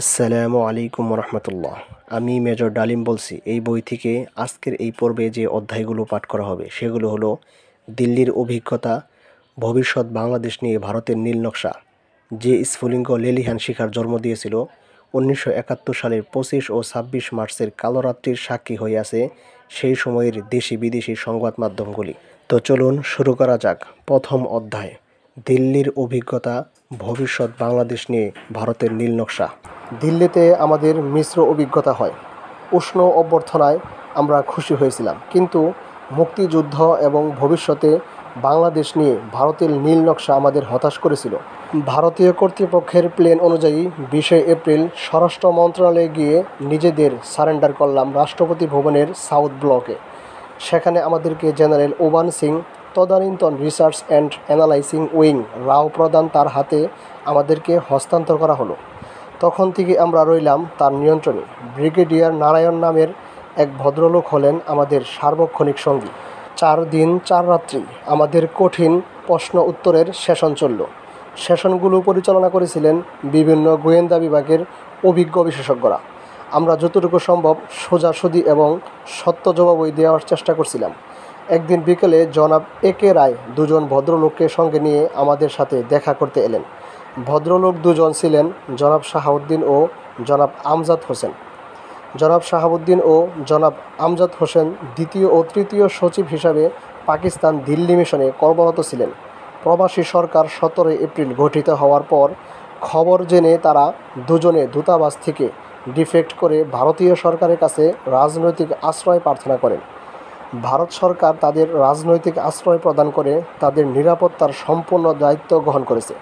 আসসালামু আলাইকুম রহমতুল্লাহ। আমি মেজর ডালিম বলছি। এই বই থেকে আজকের এই পর্বে যে অধ্যায়গুলো পাঠ করা হবে সেগুলো হলো দিল্লির অভিজ্ঞতা, ভবিষ্যৎ বাংলাদেশ নিয়ে ভারতের নীল নকশা, যে স্ফুলিঙ্গ লেলিহান শিখার জন্ম দিয়েছিল 1971 সালের 25 ও 26 মার্চের কালো রাত্রির সাক্ষী হয়ে আছে সেই সময়ের দেশি বিদেশি সংবাদ মাধ্যমগুলি। তো চলুন শুরু করা যাক। প্রথম অধ্যায়, দিল্লির অভিজ্ঞতা, ভবিষ্যৎ বাংলাদেশ নিয়ে ভারতের নীল নকশা। দিল্লিতে আমাদের মিশ্র অভিজ্ঞতা হয়। উষ্ণ অভ্যর্থনায় আমরা খুশি হয়েছিলাম, কিন্তু মুক্তিযুদ্ধ এবং ভবিষ্যতে বাংলাদেশ নিয়ে ভারতের নীল নকশা আমাদের হতাশ করেছিল। ভারতীয় কর্তৃপক্ষের প্ল্যান অনুযায়ী 20 এপ্রিল স্বরাষ্ট্র মন্ত্রণালয়ে গিয়ে নিজেদের সারেন্ডার করলাম রাষ্ট্রপতি ভবনের সাউথ ব্লকে। সেখানে আমাদেরকে জেনারেল ওবান সিং, তদানীন্তন রিসার্চ অ্যান্ড অ্যানালাইসিং উইং রাও প্রধান তার হাতে আমাদেরকে হস্তান্তর করা হলো। তখন থেকে আমরা রইলাম তার নিয়ন্ত্রণে। ব্রিগেডিয়ার নারায়ণ নামের এক ভদ্রলোক হলেন আমাদের সার্বক্ষণিক সঙ্গী। 4 দিন 4 রাত্রি আমাদের কঠিন প্রশ্ন উত্তরের সেশন চলল। সেশনগুলো পরিচালনা করেছিলেন বিভিন্ন গোয়েন্দা বিভাগের অভিজ্ঞ বিশেষজ্ঞরা। আমরা যতটুকু সম্ভব সোজাসুজি এবং সত্য জবাবই দেওয়ার চেষ্টা করছিলাম। একদিন বিকেলে জনাব একে রায় দুজন ভদ্রলোককে সঙ্গে নিয়ে আমাদের সাথে দেখা করতে এলেন। ভদ্রলোক দুজন ছিলেন জনাব শাহাবুদ্দিন ও জনাব আমজাদ হোসেন। জনাব শাহাবুদ্দিন ও জনাব আমজাদ হোসেন দ্বিতীয় ও তৃতীয় সচিব হিসাবে পাকিস্তান দিল্লি মিশনে কর্মরত ছিলেন। প্রবাসী সরকার 17 এপ্রিল গঠিত হওয়ার পর খবর জেনে তারা দুজনে দূতাবাস থেকে ডিফেক্ট করে ভারতীয় সরকারের কাছে রাজনৈতিক আশ্রয় প্রার্থনা করেন। ভারত সরকার তাদের রাজনৈতিক আশ্রয় প্রদান করে তাদের নিরাপত্তার সম্পূর্ণ দায়িত্ব গ্রহণ করেছে।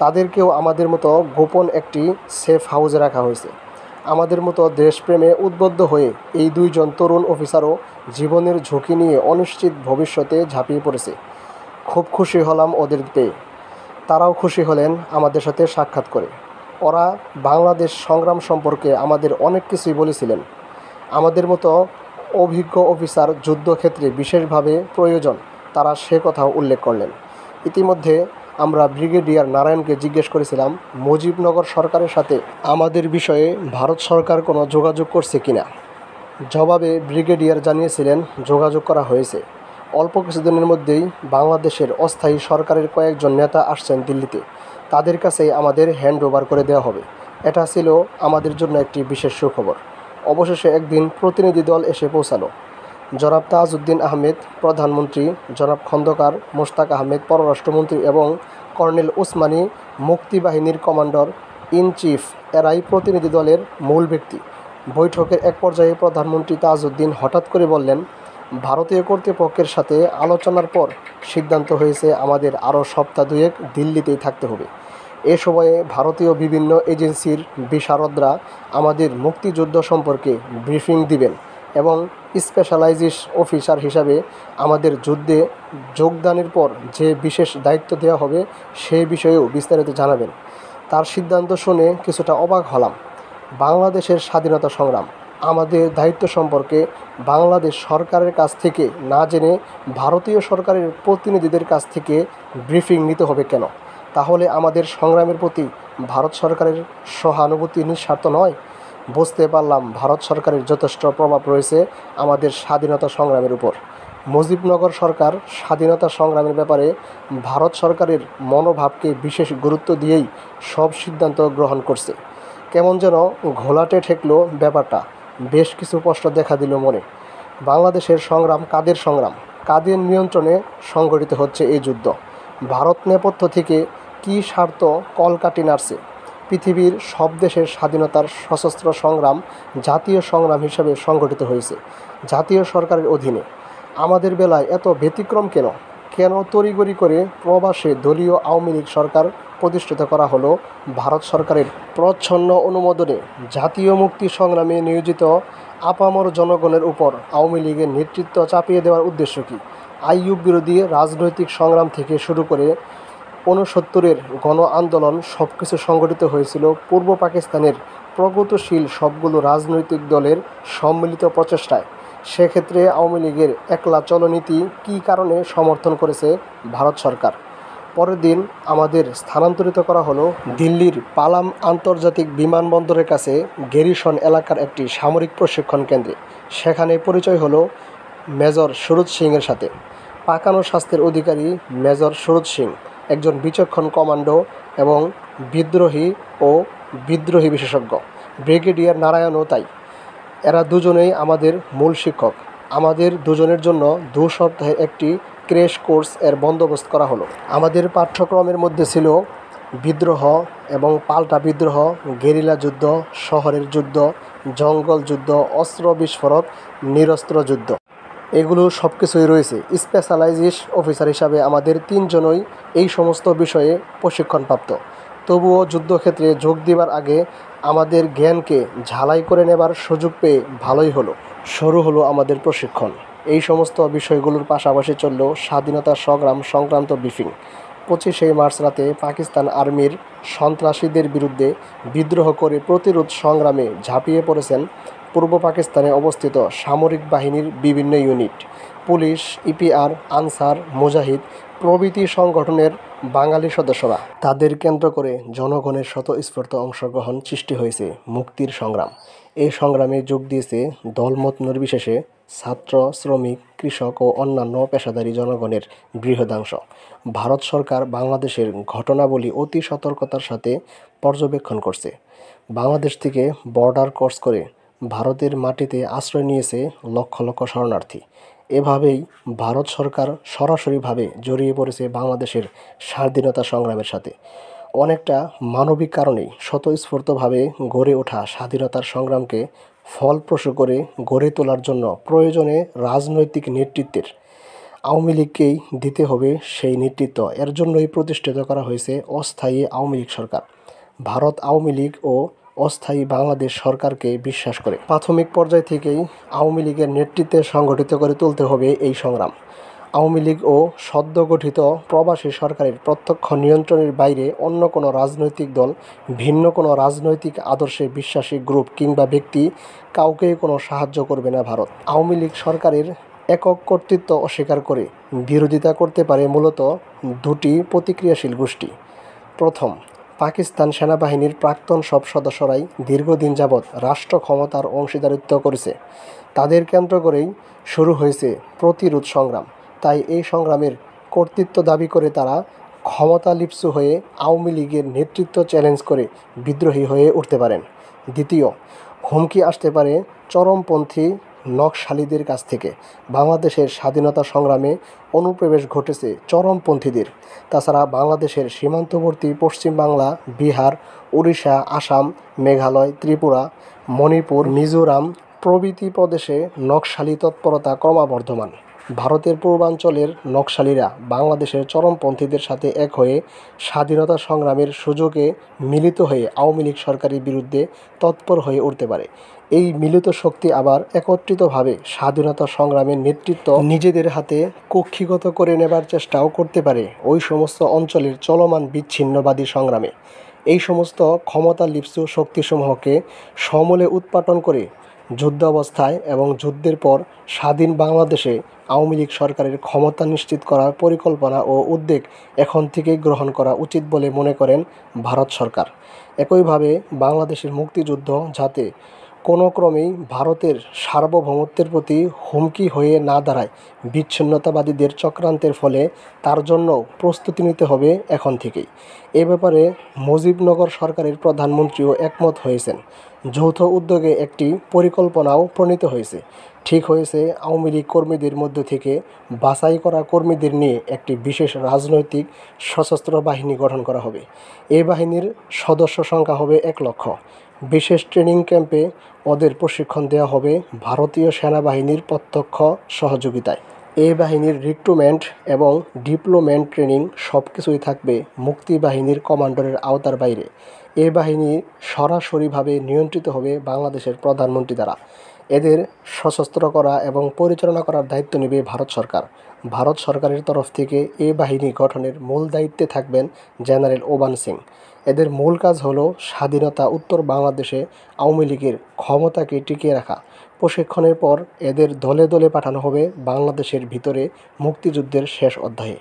তাদেরকেও আমাদের মতো গোপন একটি সেফ হাউসে রাখা হয়েছে। আমাদের মতো দেশপ্রেমে উদ্বুদ্ধ হয়ে এই দুইজন তরুণ অফিসারও জীবনের ঝুঁকি নিয়ে অনিশ্চিত ভবিষ্যতে ঝাঁপিয়ে পড়েছে। খুব খুশি হলাম ওদের পেয়ে। তারাও খুশি হলেন আমাদের সাথে সাক্ষাৎ করে। ওরা বাংলাদেশ সংগ্রাম সম্পর্কে আমাদের অনেক কিছুই বলেছিলেন। আমাদের মতো অভিজ্ঞ অফিসার যুদ্ধক্ষেত্রে বিশেষভাবে প্রয়োজন, তারা সে কথাও উল্লেখ করলেন। ইতিমধ্যে আমরা ব্রিগেডিয়ার নারায়ণকে জিজ্ঞেস করেছিলাম মুজিবনগর সরকারের সাথে আমাদের বিষয়ে ভারত সরকার কোনো যোগাযোগ করছে কিনা। জবাবে ব্রিগেডিয়ার জানিয়েছিলেন যোগাযোগ করা হয়েছে। অল্প কিছুদিনের মধ্যেই বাংলাদেশের অস্থায়ী সরকারের কয়েকজন নেতা আসছেন দিল্লিতে। তাদের কাছেই আমাদের হ্যান্ড ওভার করে দেওয়া হবে। এটা ছিল আমাদের জন্য একটি বিশেষ সুখবর। অবশেষে একদিন প্রতিনিধি দল এসে পৌঁছালো। জনাব তাজউদ্দিন আহমেদ প্রধানমন্ত্রী, জনাব খন্দকার মোশতাক আহমেদ পররাষ্ট্রমন্ত্রী এবং কর্নেল ওসমানী মুক্তিবাহিনীর কমান্ডার ইন চিফ, এরাই প্রতিনিধি দলের মূল ব্যক্তি। বৈঠকের এক পর্যায়ে প্রধানমন্ত্রী তাজউদ্দিন হঠাৎ করে বললেন, ভারতীয় কর্তৃপক্ষের সাথে আলোচনার পর সিদ্ধান্ত হয়েছে আমাদের আরও সপ্তাহ দুয়েক দিল্লিতেই থাকতে হবে। এ সময়ে ভারতীয় বিভিন্ন এজেন্সির বিশারদরা আমাদের মুক্তিযুদ্ধ সম্পর্কে ব্রিফিং দিবেন এবং স্পেশালাইজড অফিসার হিসাবে আমাদের যুদ্ধে যোগদানের পর যে বিশেষ দায়িত্ব দেওয়া হবে সে বিষয়েও বিস্তারিত জানাবেন। তার সিদ্ধান্ত শুনে কিছুটা অবাক হলাম। বাংলাদেশের স্বাধীনতা সংগ্রাম, আমাদের দায়িত্ব সম্পর্কে বাংলাদেশ সরকারের কাছ থেকে না জেনে ভারতীয় সরকারের প্রতিনিধিদের কাছ থেকে ব্রিফিং নিতে হবে কেন? তাহলে আমাদের সংগ্রামের প্রতি ভারত সরকারের সহানুভূতি নিঃস্বার্থ নয়? বুঝতে পারলাম ভারত সরকারের যথেষ্ট প্রভাব রয়েছে আমাদের স্বাধীনতা সংগ্রামের উপর। মুজিবনগর সরকার স্বাধীনতা সংগ্রামের ব্যাপারে ভারত সরকারের মনোভাবকে বিশেষ গুরুত্ব দিয়েই সব সিদ্ধান্ত গ্রহণ করছে। কেমন যেন ঘোলাটে ঠেকলো ব্যাপারটা। বেশ কিছু প্রশ্ন দেখা দিল মনে। বাংলাদেশের সংগ্রাম কাদের সংগ্রাম? কাদের নিয়ন্ত্রণে সংগঠিত হচ্ছে এই যুদ্ধ? ভারত নেপথ্য থেকে কী স্বার্থ কলকাঠি নাড়ছে? পৃথিবীর সব দেশের স্বাধীনতার সশস্ত্র সংগ্রাম জাতীয় সংগ্রাম হিসাবে সংগঠিত হয়েছে জাতীয় সরকারের অধীনে। আমাদের বেলায় এত ব্যতিক্রম কেন? কেন তড়িঘড়ি করে প্রবাসে দলীয় আওয়ামী লীগ সরকার প্রতিষ্ঠিত করা হলো ভারত সরকারের প্রচ্ছন্ন অনুমোদনে? জাতীয় মুক্তি সংগ্রামে নিয়োজিত আপামর জনগণের উপর আওয়ামী লীগের নেতৃত্ব চাপিয়ে দেওয়ার উদ্দেশ্য কী? আইয়ুব বিরোধী রাজনৈতিক সংগ্রাম থেকে শুরু করে 69-এর গণ আন্দোলন সব কিছু সংগঠিত হয়েছিল পূর্ব পাকিস্তানের প্রগতিশীল সবগুলো রাজনৈতিক দলের সম্মিলিত প্রচেষ্টায়। সেক্ষেত্রে আওয়ামী লীগের একলা চলনীতি কী কারণে সমর্থন করেছে ভারত সরকার? পরের দিন আমাদের স্থানান্তরিত করা হলো দিল্লির পালাম আন্তর্জাতিক বিমানবন্দরের কাছে গ্যারিসন এলাকার একটি সামরিক প্রশিক্ষণ কেন্দ্রে। সেখানে পরিচয় হলো মেজর সুরজ সিংয়ের সাথে। পাকানো স্বাস্থ্যের অধিকারী মেজর সুরজ সিং একজন বিচক্ষণ কমান্ডো এবং বিদ্রোহী বিশেষজ্ঞ। ব্রিগেডিয়ার নারায়ণও তাই। এরা দুজনেই আমাদের মূল শিক্ষক। আমাদের দুজনের জন্য 2 সপ্তাহের একটি ক্র্যাশ কোর্স এর বন্দোবস্ত করা হলো। আমাদের পাঠ্যক্রমের মধ্যে ছিল বিদ্রোহ এবং পাল্টা বিদ্রোহ, গেরিলা যুদ্ধ, শহরের যুদ্ধ, জঙ্গল যুদ্ধ, অস্ত্র বিস্ফোরক, নিরস্ত্র যুদ্ধ, এগুলো সব কিছুই রয়েছে। স্পেশালাইজড অফিসার হিসাবে আমাদের 3 জনই এই সমস্ত বিষয়ে প্রশিক্ষণপ্রাপ্ত। তবুও যুদ্ধক্ষেত্রে যোগ দেবার আগে আমাদের জ্ঞানকে ঝালাই করে নেবার সুযোগ পেয়ে ভালোই হলো। শুরু হলো আমাদের প্রশিক্ষণ। এই সমস্ত বিষয়গুলোর পাশাপাশি চলল স্বাধীনতা সংগ্রাম সংক্রান্ত ব্রিফিং। 25শে মার্চ রাতে পাকিস্তান আর্মির সন্ত্রাসীদের বিরুদ্ধে বিদ্রোহ করে প্রতিরোধ সংগ্রামে ঝাঁপিয়ে পড়েছেন পূর্ব পাকিস্তানে অবস্থিত সামরিক বাহিনীর বিভিন্ন ইউনিট, পুলিশ, ইপিআর, আনসার, মুজাহিদ প্রভৃতি সংগঠনের বাঙালি সদস্যরা। তাদের কেন্দ্র করে জনগণের স্বতঃস্ফূর্ত অংশগ্রহণ সৃষ্টি হয়েছে মুক্তির সংগ্রাম। এই সংগ্রামে যোগ দিয়েছে দলমত নির্বিশেষে ছাত্র, শ্রমিক, কৃষক ও অন্যান্য পেশাদারী জনগণের বৃহদাংশ। ভারত সরকার বাংলাদেশের ঘটনাবলী অতি সতর্কতার সাথে পর্যবেক্ষণ করছে। বাংলাদেশ থেকে বর্ডার ক্রস করে ভারতের মাটিতে আশ্রয় নিয়েছে লক্ষ লক্ষ শরণার্থী। এভাবেই ভারত সরকার সরাসরিভাবে জড়িয়ে পড়েছে বাংলাদেশের স্বাধীনতা সংগ্রামের সাথে। অনেকটা মানবিক কারণেই স্বতঃস্ফূর্তভাবে গড়ে ওঠা স্বাধীনতার সংগ্রামকে ফলপ্রসূ করে গড়ে তোলার জন্য প্রয়োজনে রাজনৈতিক নেতৃত্বের। আওয়ামী লীগকেই দিতে হবে সেই নেতৃত্ব। এর জন্যই প্রতিষ্ঠিত করা হয়েছে অস্থায়ী আওয়ামী লীগ সরকার। ভারত আওয়ামী লীগ ও অস্থায়ী বাংলাদেশ সরকারকে বিশ্বাস করে। প্রাথমিক পর্যায় থেকেই আওয়ামী লীগের নেতৃত্বে সংগঠিত করে তুলতে হবে এই সংগ্রাম। আওয়ামী লীগ ও সদ্য গঠিত প্রবাসী সরকারের প্রত্যক্ষ নিয়ন্ত্রণের বাইরে অন্য কোনো রাজনৈতিক দল, ভিন্ন কোনো রাজনৈতিক আদর্শে বিশ্বাসী গ্রুপ কিংবা ব্যক্তি কাউকেই কোনো সাহায্য করবে না ভারত। আওয়ামী লীগ সরকারের একক কর্তৃত্ব অস্বীকার করে বিরোধিতা করতে পারে মূলত 2টি প্রতিক্রিয়াশীল গোষ্ঠী। প্রথম, পাকিস্তান সেনাবাহিনীর প্রাক্তন সব সদস্যরাই দীর্ঘদিন যাবৎ রাষ্ট্র ক্ষমতার অংশীদারিত্ব করেছে। তাদের কেন্দ্র করেই শুরু হয়েছে প্রতিরোধ সংগ্রাম। তাই এই সংগ্রামের কর্তৃত্ব দাবি করে তারা ক্ষমতালিপ্সু হয়ে আওয়ামী লীগের নেতৃত্ব চ্যালেঞ্জ করে বিদ্রোহী হয়ে উঠতে পারেন। দ্বিতীয়, হুমকি আসতে পারে চরমপন্থী নকশালিদের কাছ থেকে। বাংলাদেশের স্বাধীনতা সংগ্রামে অনুপ্রবেশ ঘটেছে চরমপন্থীদের। তাছাড়া বাংলাদেশের সীমান্তবর্তী পশ্চিম বাংলা, বিহার, উড়িষ্যা, আসাম, মেঘালয়, ত্রিপুরা, মণিপুর, মিজোরাম প্রভৃতি প্রদেশে নকশালি তৎপরতা ক্রমবর্ধমান। ভারতের পূর্বাঞ্চলের নকশালিরা বাংলাদেশের চরমপন্থীদের সাথে এক হয়ে স্বাধীনতা সংগ্রামের সুযোগে মিলিত হয়ে আওয়ামী লীগ সরকারের বিরুদ্ধে তৎপর হয়ে উঠতে পারে। এই মিলিত শক্তি আবার একত্রিতভাবে স্বাধীনতা সংগ্রামের নেতৃত্ব নিজেদের হাতে কক্ষিগত করে নেবার চেষ্টাও করতে পারে ওই সমস্ত অঞ্চলের চলমান বিচ্ছিন্নবাদী সংগ্রামে। এই সমস্ত ক্ষমতালিপ্সু শক্তিসমূহকে সমূলে উৎপাটন করে যুদ্ধাবস্থায় এবং যুদ্ধের পর স্বাধীন বাংলাদেশে আওয়ামী লীগ সরকারের ক্ষমতা নিশ্চিত করার পরিকল্পনা ও উদ্যোগ এখন থেকেই গ্রহণ করা উচিত বলে মনে করেন ভারত সরকার। একইভাবে বাংলাদেশের মুক্তিযুদ্ধ যাতে কোনো ক্রমেই ভারতের সার্বভৌমত্বের প্রতি হুমকি হয়ে না দাঁড়ায় বিচ্ছিন্নতাবাদীদের চক্রান্তের ফলে, তার জন্য প্রস্তুতি নিতে হবে এখন থেকেই। এ ব্যাপারে মুজিবনগর সরকারের প্রধানমন্ত্রীও একমত হয়েছেন। যৌথ উদ্যোগে একটি পরিকল্পনাও প্রণীত হয়েছে। ঠিক হয়েছে আওয়ামী লীগ কর্মীদের মধ্য থেকে বাছাই করা কর্মীদের নিয়ে একটি বিশেষ রাজনৈতিক সশস্ত্র বাহিনী গঠন করা হবে। এই বাহিনীর সদস্য সংখ্যা হবে 1 লক্ষ। বিশেষ ট্রেনিং ক্যাম্পে ওদের প্রশিক্ষণ দেওয়া হবে ভারতীয় সেনাবাহিনীর প্রত্যক্ষ সহযোগিতায়। এই বাহিনীর রিক্রুটমেন্ট এবং ডিপ্লয়মেন্ট ট্রেনিং সব কিছুই থাকবে মুক্তি বাহিনীর কমান্ডারের আওতার বাইরে। এই বাহিনী সরাসরিভাবে নিয়ন্ত্রিত হবে বাংলাদেশের প্রধানমন্ত্রী দ্বারা। এদের সশস্ত্র করা এবং পরিচালনা করার দায়িত্ব নেবে ভারত সরকার। ভারত সরকারের তরফ থেকে এই বাহিনী গঠনের মূল দায়িত্বে থাকবেন জেনারেল ওবান সিং। এদের মূল কাজ হলো স্বাধীনতা উত্তর বাংলাদেশে আওয়ামী লীগের ক্ষমতাকে টিকিয়ে রাখা। প্রশিক্ষণের পর এদের দলে দলে পাঠানো হবে বাংলাদেশের ভিতরে মুক্তিযুদ্ধের শেষ অধ্যায়ে।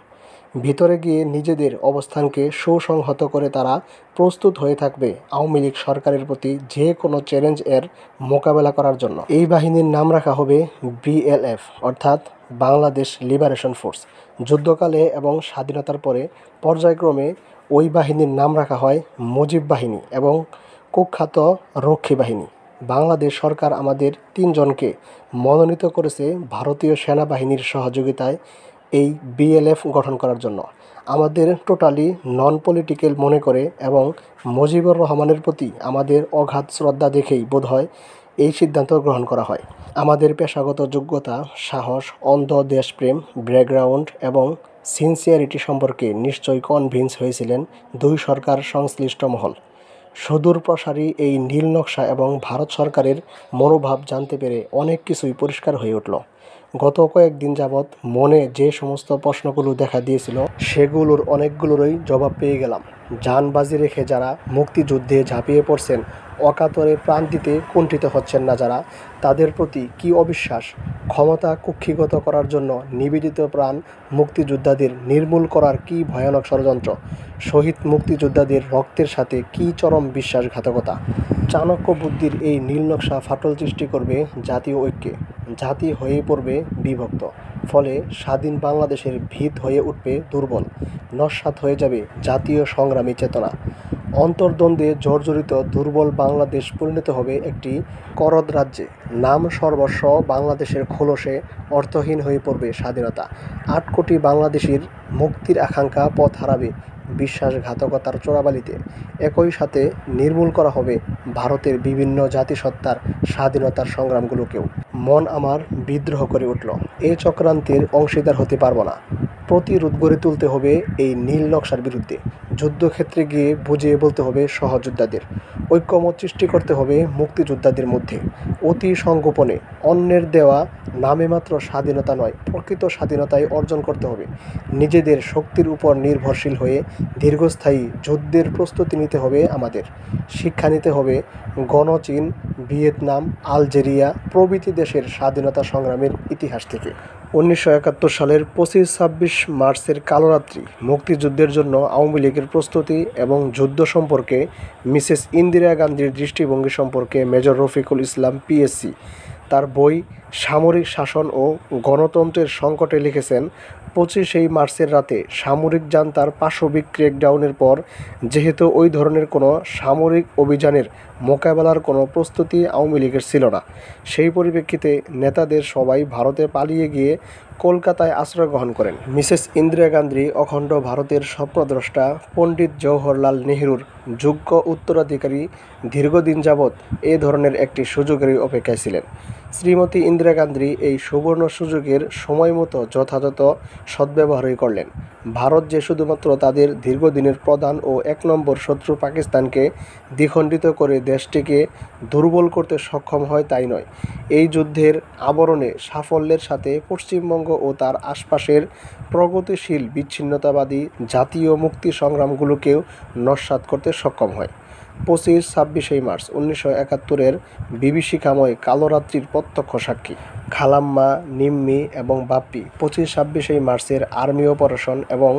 ভিতরে গিয়ে নিজেদের অবস্থানকে সুসংহত করে তারা প্রস্তুত হয়ে থাকবে আওয়ামী লীগ সরকারের প্রতি যে কোনো চ্যালেঞ্জ এর মোকাবেলা করার জন্য। এই বাহিনীর নাম রাখা হবে BLF, অর্থাৎ বাংলাদেশ লিবারেশন ফোর্স। যুদ্ধকালে এবং স্বাধীনতার পরে পর্যায়ক্রমে ওই বাহিনীর নাম রাখা হয় মুজিব বাহিনী এবং কুখ্যাত রক্ষী বাহিনী। বাংলাদেশ সরকার আমাদের 3 জনকে মনোনীত করেছে ভারতীয় সেনাবাহিনীর সহযোগিতায় এই BLF গঠন করার জন্য। আমাদের টোটালি নন পলিটিক্যাল মনে করে এবং মুজিবুর রহমানের প্রতি আমাদের অগাধ শ্রদ্ধা দেখেই বোধহয় এই সিদ্ধান্ত গ্রহণ করা হয়। আমাদের পেশাগত যোগ্যতা, সাহস, অন্ধ দেশপ্রেম, ব্যাকগ্রাউন্ড এবং সিনসিয়ারিটি সম্পর্কে নিশ্চয়ই কনভিন্স হয়েছিলেন 2 সরকার সংশ্লিষ্ট মহল। সুদূর প্রসারী এই নীল নকশা এবং ভারত সরকারের মনোভাব জানতে পেরে অনেক কিছুই পরিষ্কার হয়ে উঠল। গত কয়েকদিন যাবৎ মনে যে সমস্ত প্রশ্নগুলো দেখা দিয়েছিল সেগুলোর অনেকগুলোরই জবাব পেয়ে গেলাম। জানবাজি রেখে যারা মুক্তিযুদ্ধে ঝাঁপিয়ে পড়ছেন, অকাতরে প্রাণ দিতে কুণ্ঠিত হচ্ছেন না যারা, তাদের প্রতি কী অবিশ্বাস, ক্ষমতা কুক্ষিগত করার জন্য নিবেদিত প্রাণ মুক্তিযোদ্ধাদের নির্মূল করার কী ভয়ানক ষড়যন্ত্র, শহীদ মুক্তিযোদ্ধাদের রক্তের সাথে কী চরম বিশ্বাসঘাতকতা। চাণক্য বুদ্ধির এই নীল নকশা ফাটল সৃষ্টি করবে জাতীয় ঐক্যে। জাতি হয়ে পড়বে বিভক্ত। ফলে স্বাধীন বাংলাদেশের ভিত হয়ে উঠবে দুর্বল। নস্যাৎ হয়ে যাবে জাতীয় সংগ্রামী চেতনা। অন্তর্দ্বন্দ্বে জর্জরিত দুর্বল বাংলাদেশ পরিণত হবে একটি করদ রাজ্যে। নাম সর্বস্ব বাংলাদেশের খোলসে অর্থহীন হয়ে পড়বে স্বাধীনতা। 8 কোটি বাংলাদেশির মুক্তির আকাঙ্ক্ষা পথ হারাবে বিশ্বাসঘাতকতার চোরাবালিতে। একই সাথে নির্মূল করা হবে ভারতের বিভিন্ন জাতিসত্তার স্বাধীনতার সংগ্রামগুলোকেও। মন আমার বিদ্রোহ করে উঠল। এই চক্রান্তের অংশীদার হতে পারব না। প্রতিরোধ গড়ে তুলতে হবে এই নীল নকশার বিরুদ্ধে। যুদ্ধক্ষেত্রে গিয়ে বুঝিয়ে বলতে হবে সহযোদ্ধাদের। ঐক্যমত সৃষ্টি করতে হবে মুক্তিযোদ্ধাদের মধ্যে। অতি সংগোপনে অন্যের দেওয়া নামে মাত্র স্বাধীনতা নয়, প্রকৃত স্বাধীনতাই অর্জন করতে হবে। নিজেদের শক্তির উপর নির্ভরশীল হয়ে দীর্ঘস্থায়ী যুদ্ধের প্রস্তুতি নিতে হবে আমাদের। শিক্ষা নিতে হবে গণচীন, ভিয়েতনাম, আলজেরিয়া প্রভৃতি দেশের স্বাধীনতা সংগ্রামের ইতিহাস থেকে। 1971 সালের 25-26 মার্চের কালরাত্রি মুক্তিযুদ্ধের জন্য আওয়ামী লীগের প্রস্তুতি এবং যুদ্ধ সম্পর্কে মিসেস ইন্দিরা গান্ধীর দৃষ্টিভঙ্গি সম্পর্কে মেজর রফিকুল ইসলাম PSc তার বই সামরিক শাসন ও গণতন্ত্রের সংকটে লিখেছেন, 25 মার্চের রাতে সামরিক জান্তার পাশবিক ক্র্যাকডাউনের পর যেহেতু ওই ধরনের কোনো সামরিক অভিযানের মোকাবেলার কোনো প্রস্তুতি আওয়ামী লীগের ছিল না, সেই পরিপ্রেক্ষিতে নেতাদের সবাই ভারতে পালিয়ে গিয়ে কলকাতায় আশ্রয় গ্রহণ করেন। মিসেস ইন্দিরা গান্ধী অখণ্ড ভারতের স্বপ্নদ্রষ্টা পণ্ডিত জওহরলাল নেহরুর যোগ্য উত্তরাধিকারী দীর্ঘদিন যাবৎ এ ধরনের একটি সুযোগেরই অপেক্ষায় ছিলেন। শ্রীমতী ইন্দিরা গান্ধী এই সুবর্ণ সুযোগের সময়মতো যথাযথ সদ্ব্যবহারই করলেন। ভারত যে শুধুমাত্র তাদের দীর্ঘদিনের প্রধান ও 1 নম্বর শত্রু পাকিস্তানকে দ্বিখণ্ডিত করে দেশটিকে দুর্বল করতে সক্ষম হয় তাই নয়, এই যুদ্ধের আবরণে সাফল্যের সাথে পশ্চিমবঙ্গ ও তার আশপাশের প্রগতিশীল বিচ্ছিন্নতাবাদী জাতীয় মুক্তি সংগ্রামগুলোকেও নস্যাৎ করতে সক্ষম হয়। 25-26 মার্চ 1971-এর বিভীষিকাময় কালরাত্রির প্রত্যক্ষ সাক্ষী খালাম্মা, নিম্মি এবং বাপ্পি 25-26 মার্চের আর্মি অপারেশন এবং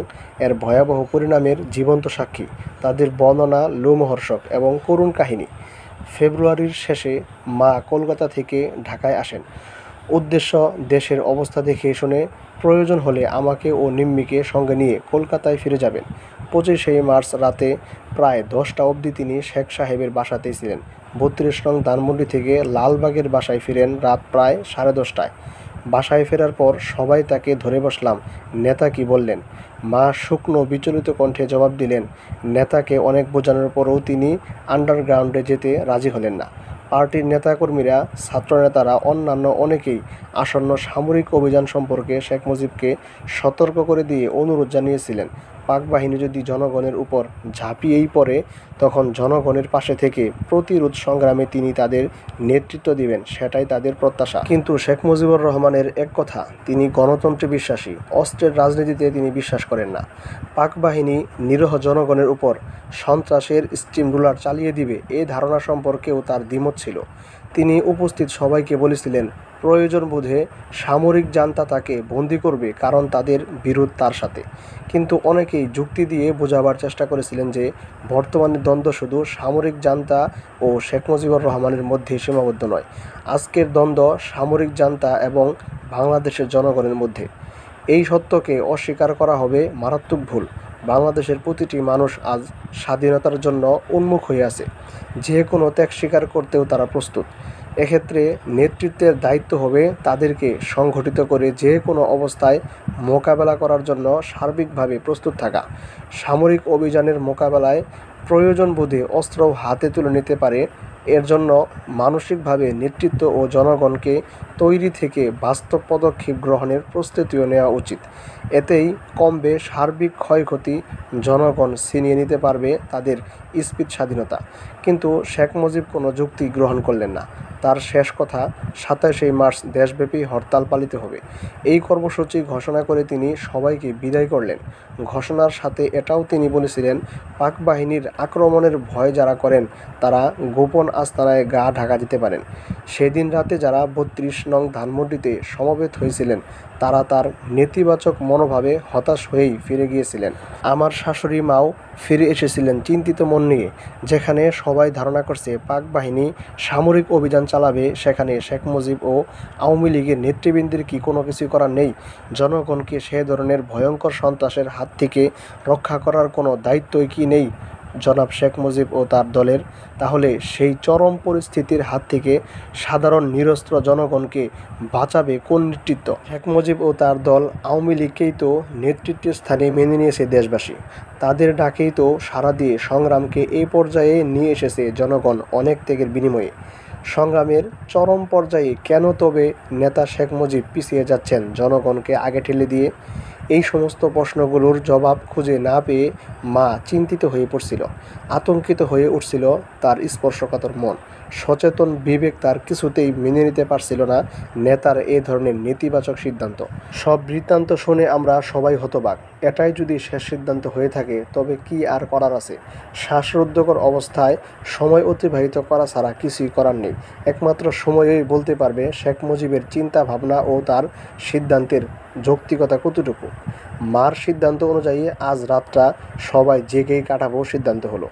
এর ভয়াবহ পরিণামের জীবন্ত সাক্ষী। তাদের বর্ণনা লোমহর্ষক এবং করুণ কাহিনী। ফেব্রুয়ারির শেষে মা কলকাতা থেকে ঢাকায় আসেন। উদ্দেশ্য দেশের অবস্থা দেখে শুনে প্রয়োজন হলে আমাকে ও নিম্মিকে সঙ্গে নিয়ে কলকাতায় ফিরে যাবেন। 25 মার্চ রাতে প্রায় 10টা অবধি তিনি শেখ সাহেবের বাসাতেই ছিলেন। 32 নং ধানমন্ডি থেকে লালবাগের বাসায় ফিরেন রাত প্রায় 10:30টায়। বাসায় ফেরার পর সবাই তাকে ধরে বসলাম, নেতা কি বললেন? মা শুকনো বিচলিত কণ্ঠে জবাব দিলেন, নেতাকে অনেক বোঝানোর পরও তিনি আন্ডারগ্রাউন্ডে যেতে রাজি হলেন না। পার্টির নেতাকর্মীরা, ছাত্রনেতারা, অন্যান্য অনেকেই আসন্ন সামরিক অভিযান সম্পর্কে শেখ মুজিবকে সতর্ক করে দিয়ে অনুরোধ জানিয়েছিলেন, পাক বাহিনী যদি জনগণের উপর ঝাঁপিয়েই পড়ে তখন জনগণের পাশে থেকে প্রতিরোধ সংগ্রামে তিনি তাদের নেতৃত্ব দিবেন, সেটাই তাদের প্রত্যাশা। কিন্তু শেখ মুজিবুর রহমানের এক কথা, তিনি গণতন্ত্রে বিশ্বাসী, অস্ত্রের রাজনীতিতে তিনি বিশ্বাস করেন না। পাক বাহিনী নিরীহ জনগণের উপর সন্ত্রাসের স্টিম রুলার চালিয়ে দিবে এ ধারণা সম্পর্কেও তার দ্বিমত ছিল। তিনি উপস্থিত সবাইকে বলেছিলেন, প্রয়োজন বোধে সামরিক জান্তা তাকে বন্দী করবে, কারণ তাদের বিরোধ তার সাথে। কিন্তু অনেকেই যুক্তি দিয়ে বোঝাবার চেষ্টা করেছিলেন যে বর্তমানে দ্বন্দ্ব শুধু সামরিক জান্তা ও শেখ মুজিবুর রহমানের মধ্যে সীমাবদ্ধ নয়, আজকের দ্বন্দ্ব সামরিক জান্তা এবং বাংলাদেশের জনগণের মধ্যে। এই সত্যকে অস্বীকার করা হবে মারাত্মক ভুল। বাংলাদেশের প্রতিটি মানুষ আজ স্বাধীনতার জন্য উন্মুখ হয়ে আছে, যে কোনো ত্যাগ স্বীকার করতেও তারা প্রস্তুত। এক্ষেত্রে নেতৃত্বের দায়িত্ব হবে তাদেরকে সংগঠিত করে যে কোনো অবস্থায় মোকাবেলা করার জন্য সার্বিকভাবে প্রস্তুত থাকা। সামরিক অভিযানের মোকাবেলায় প্রয়োজন বোধে অস্ত্র হাতে তুলে নিতে পারে, এর জন্য মানসিকভাবে নেতৃত্ব ও জনগণকে তৈরি থেকে বাস্তব পদক্ষেপ গ্রহণের প্রস্তুতিও নেওয়া উচিত। এতেই কমবে সার্বিক ক্ষয়ক্ষতি, জনগণ ছিনিয়ে নিতে পারবে তাদের স্পিচ স্বাধীনতা। কিন্তু শেখ মুজিব কোনো যুক্তি গ্রহণ করলেন না। তার শেষ কথা, 27 মার্চ দেশব্যাপী হরতাল পালিত হবে। এই কর্মসূচি ঘোষণা করে তিনি সবাইকে বিদায় করলেন। ঘোষণার সাথে এটাও তিনি বলেছিলেন, পাক বাহিনীর আক্রমণের ভয় যারা করেন তারা গোপন আস্তানায় গা ঢাকা দিতে পারেন। সেদিন রাতে যারা 32 নং ধানমন্ডিতে সমবেত হয়েছিলেন তারা তার নেতিবাচক মনোভাবে হতাশ হয়েই ফিরে গিয়েছিলেন। আমার শাশুড়ি মাও ফিরে এসেছিলেন চিন্তিত মন নিয়ে। যেখানে সবাই ধারণা করছে পাক বাহিনী সামরিক অভিযান চালাবে, সেখানে শেখ মুজিব ও আওয়ামী লীগের নেতৃবৃন্দের কি কোনো কিছু করার নেই? জনগণকে সে ধরনের ভয়ঙ্কর সন্ত্রাসের হাত থেকে রক্ষা করার কোনো দায়িত্বই কি নেই জনাব শেখ মুজিব ও তার দলের? তাহলে সেই চরম পরিস্থিতির হাত থেকে সাধারণ নিরস্ত্র জনগণকে বাঁচাবে কোন নেতৃত্ব? শেখ মুজিব ও তার দল আওয়ামী লীগকেই তো নেতৃত্বের স্থানে মেনে নিয়েছে দেশবাসী। তাদের ডাকেই তো সাড়া দিয়ে সংগ্রামকে এই পর্যায়ে নিয়ে এসেছে জনগণ অনেক ত্যাগের বিনিময়ে। সংগ্রামের চরম পর্যায়ে কেন তবে নেতা শেখ মুজিব পিছিয়ে যাচ্ছেন জনগণকে আগে ঠেলে দিয়ে? এই সমস্ত প্রশ্নগুলোর জবাব খুঁজে না পেয়ে মা চিন্তিত হয়ে পড়ছিল, আতঙ্কিত হয়ে উঠছিল তার স্পর্শকাতর মন। সচেতন বিবেক তার কিছুতেই মেনে নিতে পারছিল না নেতার এ ধরনের নেতিবাচক সিদ্ধান্ত। সব বৃত্তান্ত শুনে আমরা সবাই হতবাক। এটাই যদি শেষ সিদ্ধান্ত হয়ে থাকে তবে কি আর করার আছে? শ্বাসরুদ্ধকর অবস্থায় সময় অতিবাহিত করা ছাড়া কিছুই করার নেই। একমাত্র সময়ই বলতে পারবে শেখ মুজিবের চিন্তা ভাবনা ও তার সিদ্ধান্তের যৌক্তিকতা কতটুকু। মার সিদ্ধান্ত অনুযায়ী আজ রাতটা সবাই জেগেই কাটাবো সিদ্ধান্ত হলো।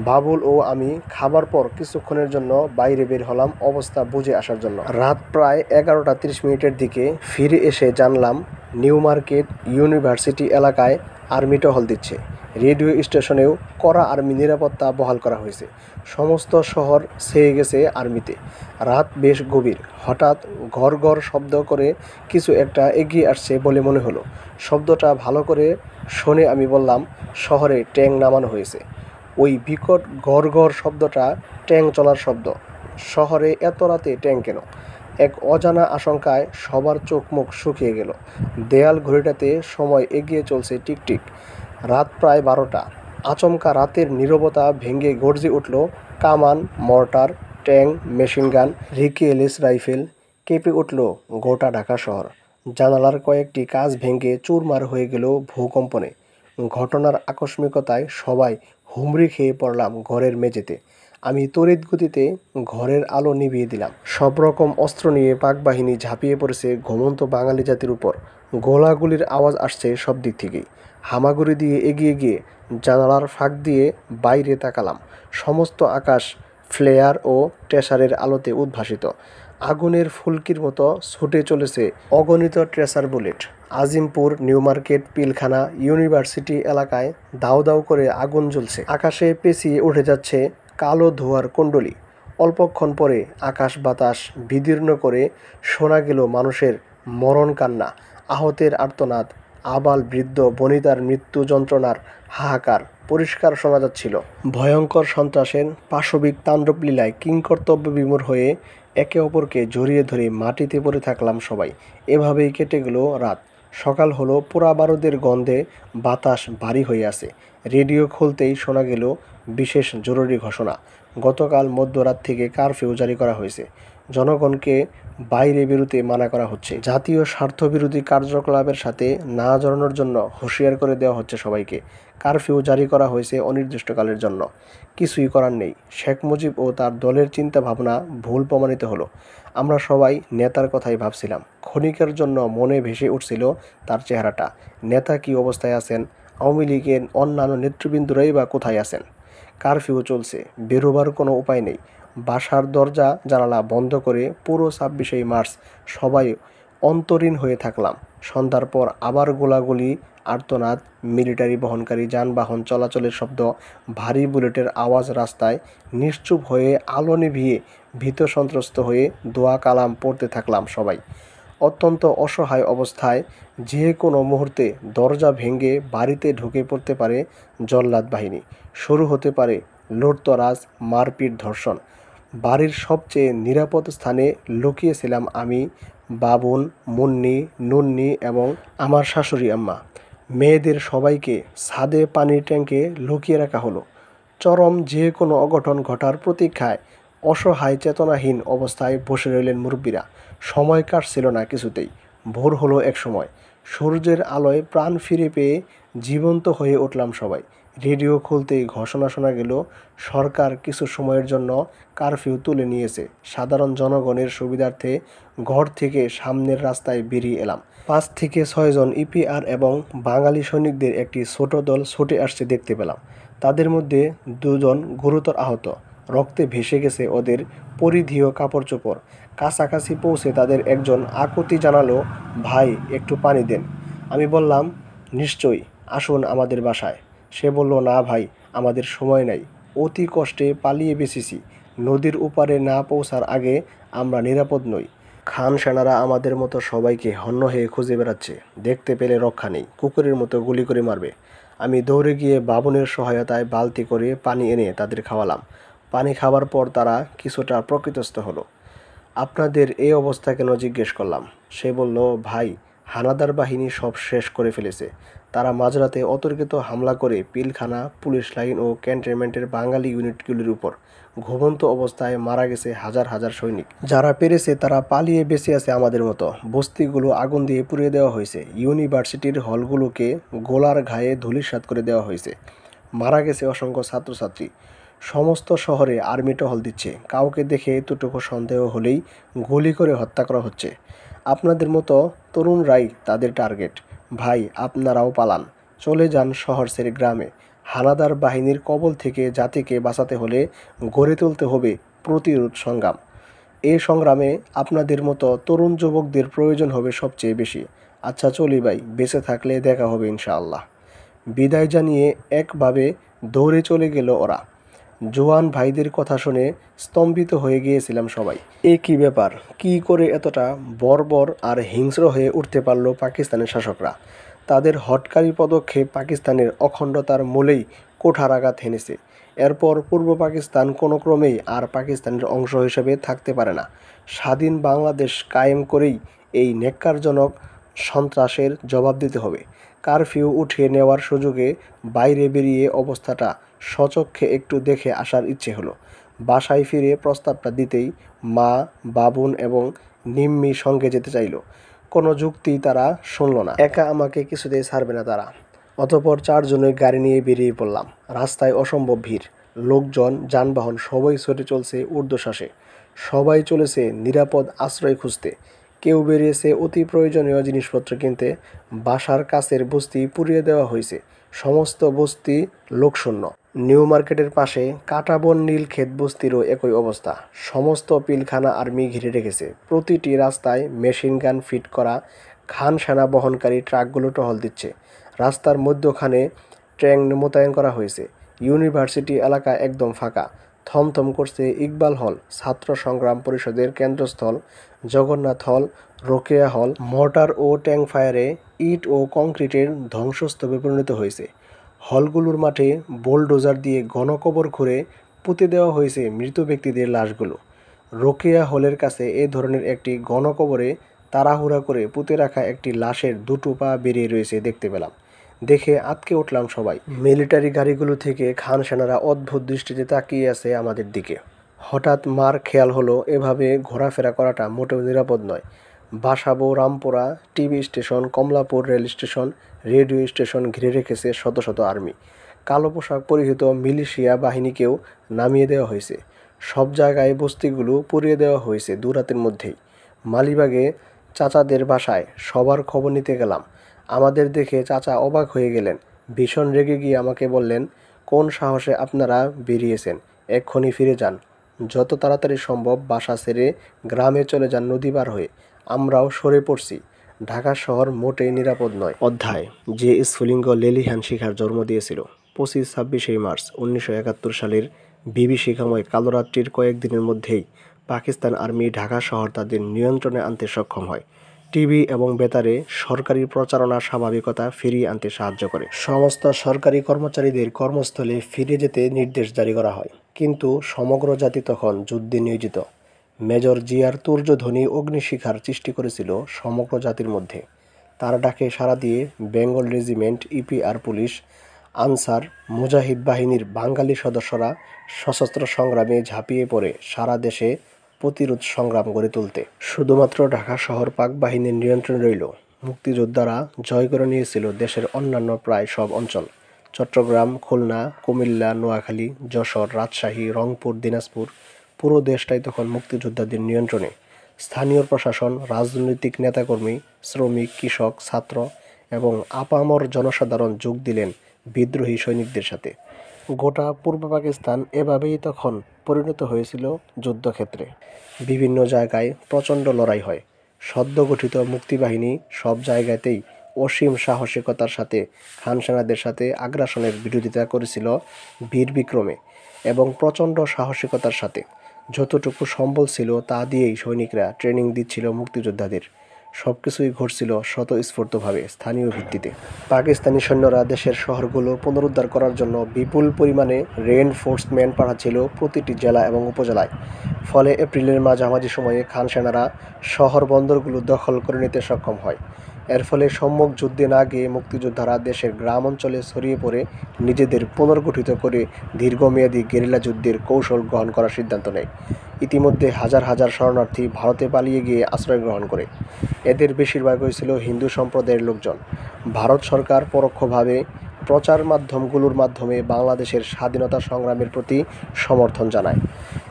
বাবুল ও আমি খাবার পর কিছুক্ষণের জন্য বাইরে বের হলাম অবস্থা বুঝে আসার জন্য। রাত প্রায় 11টা 30 দিকে ফিরে এসে জানলাম নিউ মার্কেট ইউনিভার্সিটি এলাকায় আর্মি টহল দিচ্ছে। রেডিও স্টেশনেও কড়া আর্মি নিরাপত্তা বহাল করা হয়েছে। সমস্ত শহর ছেয়ে গেছে আর্মিতে। রাত বেশ গভীর। হঠাৎ ঘর ঘর শব্দ করে কিছু একটা এগিয়ে আসছে বলে মনে হলো। শব্দটা ভালো করে শুনে আমি বললাম, শহরে ট্যাঙ্ক নামানো হয়েছে। ওই বিকট গড় গড় শব্দটা ট্যাঙ্ক চলার শব্দ। শহরে এত রাতে ট্যাঙ্ক কেন? এক অজানা আশঙ্কায় সবার চোখ মুখ শুকিয়ে গেল। দেয়াল ঘড়িটাতে সময় এগিয়ে চলছে টিকটিক। রাত প্রায় 12টা। আচমকা রাতের নীরবতা ভেঙে গর্জে উঠল কামান, মর্টার, ট্যাঙ্ক, মেশিনগান, রিকেএলএস রাইফেল। কেঁপে উঠল গোটা ঢাকা শহর। জানালার কয়েকটি কাচ ভেঙে চুরমার হয়ে গেল ভূকম্পনে। ঘটনার আকস্মিকতায় সবাই হুমড়ি খেয়ে পড়লাম ঘরের মেঝেতে। আমি তড়িৎ গতিতে ঘরের আলো নিভিয়ে দিলাম। সব রকম অস্ত্র নিয়ে পাক বাহিনী ঝাঁপিয়ে পড়েছে ঘুমন্ত বাঙালি জাতির উপর। গোলাগুলির আওয়াজ আসছে সব দিক থেকেই। হামাগুড়ি দিয়ে এগিয়ে গিয়ে জানালার ফাঁক দিয়ে বাইরে তাকালাম। সমস্ত আকাশ ফ্লেয়ার ও ট্রেসারের আলোতে উদ্ভাসিত। আগুনের ফুলকির মতো ছুটে চলেছে অগণিত tracer bullet. Azimpur, new market, Pilkhana, university এলাকায় দাউ দাউ করে আগুন জ্বলছে। আকাশে পেঁচিয়ে উঠে যাচ্ছে কালো ধোঁয়ার কুণ্ডলী। অল্পক্ষণ পরে আকাশ বাতাস বিদীর্ণ করে শোনা গেল মানুষের মরণ কান্না, আহতের আর্তনাদ, আবাল বৃদ্ধ বনিতার মৃত্যু যন্ত্রণার হাহাকার পরিষ্কার শোনা যাচ্ছিল। ভয়ঙ্কর সন্ত্রাসের পাশবিক তাণ্ডব লীলায় কিংকর্তব্য বিমূঢ় হয়ে একে অপরকে জড়িয়ে ধরে মাটিতে পড়ে থাকলাম সবাই। এভাবেই কেটে গেল রাত। সকাল হলো, পোড়া বারুদের গন্ধে বাতাস ভারী হয়ে আসে। রেডিও খুলতেই শোনা গেল বিশেষ জরুরি ঘোষণা। গতকাল মধ্যরাত থেকে কারফিউ জারি করা হয়েছে। জনগণকে বাইরে বেরোতে মানা করা হচ্ছে। জাতীয় স্বার্থবিরোধী কার্যকলাপের সাথে না জড়ানোর জন্য হুঁশিয়ার করে দেওয়া হচ্ছে সবাইকে। কারফিউ জারি করা হয়েছে অনির্দিষ্টকালের জন্য। কিছুই করার নেই। শেখ মুজিব ও তার দলের চিন্তাভাবনা ভুল প্রমাণিত হলো। আমরা সবাই নেতার কথাই ভাবছিলাম। ক্ষণিকের জন্য মনে ভেসে উঠছিল তার চেহারাটা। নেতা কী অবস্থায় আছেন? আওয়ামী লীগের অন্যান্য নেতৃবৃন্দরাই বা কোথায় আছেন? কারফিউ চলছে, বেরোবার কোনো উপায় নেই। বাসার দরজা জানালা বন্ধ করে পুরো ২৬শে মার্চ সবাই অন্তরীণ হয়ে থাকলাম। সন্ধ্যার পর আবার গোলাগুলি, আর্তনাদ, মিলিটারি বহনকারী যানবাহন চলাচলের শব্দ, ভারী বুলেটের আওয়াজ, রাস্তায় নিশ্চুপ হয়ে আলো নিভিয়ে ভীত সন্ত্রস্ত হয়ে দোয়া কালাম পড়তে থাকলাম সবাই। অত্যন্ত অসহায় অবস্থায় যে কোনো মুহূর্তে দরজা ভেঙে বাড়িতে ঢুকে পড়তে পারে জল্লাদ বাহিনী। শুরু হতে পারে লুটতরাজ, মারপিট, ধর্ষণ। বাড়ির সবচেয়ে নিরাপদ স্থানে লুকিয়েছিলাম আমি, বাবুন, মুন্নি, নুন্নি এবং আমার শাশুড়ি আম্মা। মেয়েদের সবাইকে ছাদে পানির ট্যাঙ্কে লুকিয়ে রাখা হলো। চরম যে কোনো অঘটন ঘটার প্রতীক্ষায় অসহায় চেতনাহীন অবস্থায় বসে রইলেন মুরব্বীরা। সময় কাটছিল না কিছুতেই। ভোর হলো এক সময়। সূর্যের আলোয় প্রাণ ফিরে পেয়ে জীবন্ত হয়ে উঠলাম সবাই। রেডিও খুলতেই ঘোষণা শোনা গেল, সরকার কিছু সময়ের জন্য কারফিউ তুলে নিয়েছে। সাধারণ জনগণের সুবিধার্থে ঘর থেকে সামনের রাস্তায় বেরিয়ে এলাম। ৫ থেকে ৬ জন ইপিআর এবং বাঙালি সৈনিকদের একটি ছোট দল ছুটে আসছে দেখতে পেলাম। তাদের মধ্যে ২ জন গুরুতর আহত। রক্তে ভেসে গেছে ওদের পরিধেয় কাপড়চোপড়। কাছাকাছি পৌঁছে তাদের একজন আকুতি জানালো, ভাই একটু পানি দেন। আমি বললাম, নিশ্চয়ই, আসুন আমাদের বাসায়। সে বলল, না ভাই, আমাদের সময় নাই। অতি কষ্টে পালিয়ে বেঁচেছি। নদীর ওপারে না পৌঁছার আগে আমরা নিরাপদ নই। খান সেনারা আমাদের মতো সবাইকে হন্য হয়ে খুঁজে বেড়াচ্ছে। দেখতে পেলে রক্ষা নেই, কুকুরের মতো গুলি করে মারবে। আমি দৌড়ে গিয়ে বাবুনের সহায়তায় বালতি করে পানি এনে তাদের খাওয়ালাম। পানি খাওয়ার পর তারা কিছুটা প্রকৃতস্থ হলো। আপনাদের এই অবস্থা কেন জিজ্ঞেস করলাম। সে বলল, ভাই, হানাদার বাহিনী সব শেষ করে ফেলেছে। তারা মাঝরাতে অতর্কিত হামলা করে পিলখানা, পুলিশ লাইন ও ক্যান্টনমেন্টের বাঙালি ইউনিটগুলির উপর। ঘুমন্ত অবস্থায় মারা গেছে হাজার হাজার সৈনিক। যারা পেরেছে তারা পালিয়ে বেঁচে আছে আমাদের মতো। বস্তিগুলো আগুন দিয়ে পুড়িয়ে দেওয়া হয়েছে। ইউনিভার্সিটির হলগুলোকে গোলার ঘায়ে ধূলিসাৎ করে দেওয়া হয়েছে। মারা গেছে অসংখ্য ছাত্রছাত্রী। সমস্ত শহরে আর্মি টহল দিচ্ছে। কাউকে দেখে এতটুকু সন্দেহ হলেই গুলি করে হত্যা করা হচ্ছে। আপনাদের মতো তরুণরাই তাদের টার্গেট। ভাই, আপনারাও পালান, চলে যান শহর ছেড়ে গ্রামে। হানাদার বাহিনীর কবল থেকে জাতিকে বাঁচাতে হলে গড়ে তুলতে হবে প্রতিরোধ সংগ্রাম। এই সংগ্রামে আপনাদের মতো তরুণ যুবকদের প্রয়োজন হবে সবচেয়ে বেশি। আচ্ছা চলি ভাই, বেঁচে থাকলে দেখা হবে ইনশাআল্লাহ। বিদায় জানিয়ে একভাবে দৌড়ে চলে গেল ওরা। জোয়ান ভাইদের কথা শুনে স্তম্ভিত হয়ে গিয়েছিলাম সবাই। এ কী ব্যাপার? কী করে এতটা বর্বর আর হিংস্র হয়ে উঠতে পারল পাকিস্তানের শাসকরা? তাদের হঠকারী পদক্ষেপ পাকিস্তানের অখণ্ডতার মূলেই কুঠারাঘাত হেনেছে। এরপর পূর্ব পাকিস্তান কোনো ক্রমেই আর পাকিস্তানের অংশ হিসেবে থাকতে পারে না। স্বাধীন বাংলাদেশ কায়েম করেই এই ন্যাক্কারজনক সন্ত্রাসের জবাব দিতে হবে। কারফিউ উঠিয়ে নেওয়ার সুযোগে বাইরে বেরিয়ে অবস্থাটা স্বচক্ষে একটু দেখে আসার ইচ্ছে হলো। বাসায় ফিরে প্রস্তাবটা দিতেই মা, বাবুন এবং নিম্মি সঙ্গে যেতে চাইল। কোনো যুক্তি তারা শুনল না। একা আমাকে কিছুতেই ছাড়বে না তারা। অতঃপর ৪ জনের গাড়ি নিয়ে বেরিয়ে পড়লাম। রাস্তায় অসম্ভব ভিড়। লোকজন, যানবাহন সবাই ছুটে চলছে ঊর্ধ্বশ্বাসে। সবাই চলেছে নিরাপদ আশ্রয় খুঁজতে। কেউ বেরিয়েছে অতি প্রয়োজনীয় জিনিসপত্র কিনতে। বাসার কাছের বস্তি পুড়িয়ে দেওয়া হয়েছে। সমস্ত বস্তি লোকশূন্য। নিউ মার্কেটের পাশে কাঁটাবন নীলক্ষেত বস্তিরও একই অবস্থা। সমস্ত পিলখানা আর্মি ঘিরে রেখেছে। প্রতিটি রাস্তায় মেশিন গান ফিট করা খান সেনা বহনকারী ট্রাকগুলো টহল দিচ্ছে। রাস্তার মধ্যখানে ট্যাঙ্ক মোতায়েন করা হয়েছে। ইউনিভার্সিটি এলাকা একদম ফাঁকা। থমথম করছে ইকবাল হল, ছাত্র সংগ্রাম পরিষদের কেন্দ্রস্থল, জগন্নাথ হল, রোকেয়া হল। মর্টার ও ট্যাঙ্ক ফায়ারে ইট ও কংক্রিটের ধ্বংসস্তূপে পরিণত হয়েছে। হলগুলোর মাঠে বোলডোজার দিয়ে গণকবর খুঁড়ে পুঁতে দেওয়া হয়েছে মৃত ব্যক্তিদের লাশগুলো। রোকেয়া হলের কাছে এ ধরনের একটি গণকবরে তাড়াহুড়া করে পুঁতে রাখা একটি লাশের 2টো পা বেরিয়ে রয়েছে দেখতে পেলাম। দেখে আঁতকে উঠলাম সবাই। মিলিটারি গাড়িগুলো থেকে খান সেনারা অদ্ভুত দৃষ্টিতে তাকিয়ে আছে আমাদের দিকে। হঠাৎ মার খেয়াল হলো এভাবে ঘোরাফেরা করাটা মোটেও নিরাপদ নয়। Basabo, Rampura, TV station, Kamalapur rail station, radio station ঘিরে রেখেছে শত শত আর্মি। কালো পোশাক পরিহিত মিলিশিয়া বাহিনীকেও নামিয়ে দেওয়া হয়েছে। সব জায়গায় বস্তিগুলো পুড়িয়ে দেওয়া হয়েছে দুরাতের মধ্যেই। মালিবাগে চাচাদের বাসায় সবার খবর নিতে গেলাম। আমাদের দেখে চাচা অবাক হয়ে গেলেন। ভীষণ রেগে গিয়ে আমাকে বললেন, কোন সাহসে আপনারা বেরিয়েছেন? এক্ষুনি ফিরে যান। যত তাড়াতাড়ি সম্ভব বাসা ছেড়ে গ্রামে চলে যান নদী পার হয়ে। আমরাও সরে পড়ছি। ঢাকা শহর মোটেই নিরাপদ নয়। অধ্যায় যে স্ফুলিঙ্গ লেলিহান শিখার জন্ম দিয়েছিল। 25-26 মার্চ 1971 সালের বিভীষিকাময় কালো রাত্রির কয়েকদিনের মধ্যেই পাকিস্তান আর্মি ঢাকা শহর তাদের নিয়ন্ত্রণে আনতে সক্ষম হয়। টিভি এবং বেতারে সরকারি প্রচারণা স্বাভাবিকতা ফিরিয়ে আনতে সাহায্য করে। সমস্ত সরকারি কর্মচারীদের কর্মস্থলে ফিরে যেতে নির্দেশ জারি করা হয়। কিন্তু সমগ্র জাতি তখন যুদ্ধে নিয়োজিত। মেজর জিয়ার তুর্যধ্বনি অগ্নিশিখার সৃষ্টি করেছিল সমগ্র জাতির মধ্যে। তার ডাকে সাড়া দিয়ে Bengal regiment, EPR police, Ansar, মুজাহিদ বাহিনীর বাঙালি সদস্যরা সশস্ত্র সংগ্রামে ঝাঁপিয়ে পড়ে সারা দেশে প্রতিরোধ সংগ্রাম গড়ে তুলতে। শুধুমাত্র ঢাকা শহর পাক বাহিনীর নিয়ন্ত্রণে রইল। মুক্তিযোদ্ধারা জয় করে নিয়েছিল দেশের অন্যান্য প্রায় সব অঞ্চল। চট্টগ্রাম, খুলনা, কুমিল্লা, নোয়াখালী, যশোর, রাজশাহী, রংপুর, দিনাজপুর, পুরো দেশটাই তখন মুক্তিযোদ্ধাদের নিয়ন্ত্রণে। স্থানীয় প্রশাসন, রাজনৈতিক নেতাকর্মী, শ্রমিক, কৃষক, ছাত্র এবং আপামর জনসাধারণ যোগ দিলেন বিদ্রোহী সৈনিকদের সাথে। গোটা পূর্ব পাকিস্তান এভাবেই তখন পরিণত হয়েছিল যুদ্ধক্ষেত্রে। বিভিন্ন জায়গায় প্রচণ্ড লড়াই হয়। সদ্য গঠিত মুক্তিবাহিনী সব জায়গাতেই অসীম সাহসিকতার সাথে খান সেনাদের সাথে আগ্রাসনের বিরোধিতা করেছিল বীর বিক্রমে এবং প্রচণ্ড সাহসিকতার সাথে। যতটুকু সম্বল ছিল তা দিয়েই সৈনিকরা ট্রেনিং দিচ্ছিল মুক্তিযোদ্ধাদের। সব কিছুই ঘটছিল স্বতঃস্ফূর্তভাবে স্থানীয় ভিত্তিতে। পাকিস্তানি সৈন্যরা দেশের শহরগুলো পুনরুদ্ধার করার জন্য বিপুল পরিমাণে রেইনফোর্সমেন্ট পাঠাচ্ছিল প্রতিটি জেলা এবং উপজেলায়। ফলে এপ্রিলের মাঝামাঝি সময়ে খান সেনারা শহর বন্দরগুলো দখল করে নিতে সক্ষম হয়। এর ফলে সম্মুখ যুদ্ধে না গিয়ে মুক্তিযোদ্ধারা দেশের গ্রাম অঞ্চলে ছড়িয়ে পড়ে নিজেদের পুনর্গঠিত করে দীর্ঘমেয়াদী গেরিলা যুদ্ধের কৌশল গ্রহণ করার সিদ্ধান্ত নেয়। ইতিমধ্যে হাজার হাজার শরণার্থী ভারতে পালিয়ে গিয়ে আশ্রয় গ্রহণ করে। এদের বেশিরভাগই ছিল হিন্দু সম্প্রদায়ের লোকজন। ভারত সরকার পরোক্ষভাবে প্রচার মাধ্যমগুলোর মাধ্যমে বাংলাদেশের স্বাধীনতা সংগ্রামের প্রতি সমর্থন জানায়।